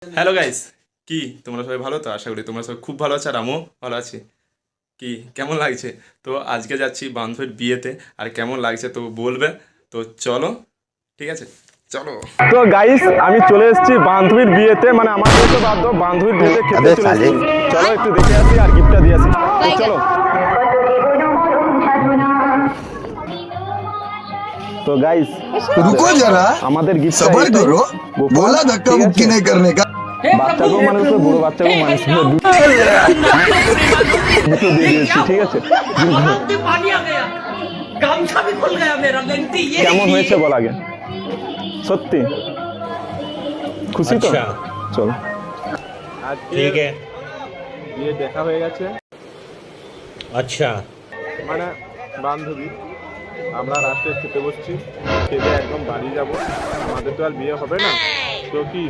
Hello guys, কি তোমরা সবাই ভালো? তো আশা করি তোমরা সবাই খুব ভালো আছো আর আমিও ভালো আছি। কি কেমন লাগছে? তো আজকে যাচ্ছি বান্ধবীর বিয়েতে, আর কেমন লাগছে তো বলবে। তো চলো, ঠিক আছে, চলো। তো গাইস, আমি চলে এসেছি বান্ধবীর বিয়েতে, মানে আমার বিয়ে তো বাদ দাও, বান্ধবীর বিয়েতে খেতে চলে এসেছি। চলো একটু দেখে আসি আর গিফটটা দিয়ে আসি। তো চলো। তো গাইস, रुको जरा আমাদের গিফট सबर करो बोला धक्का मुक्की नहीं करने का বাচ্চাকেও মানুষ করে, বুড়ো বাচ্চাকেও মানুষ করে, দুটো দিয়ে দিয়েছি, ঠিক আছে। কেমন হয়েছে বল আগে, সত্যি খুশি তো? চলো, ठीक है। বিয়ে দেখা হয়ে গেছে, अच्छा মানে বান্ধবী। আমরা রাস্তায় খেতে বসছি, খেতে একদম বাড়ি যাব, আমাদের তো আর বিয়ে হবে না, তো কি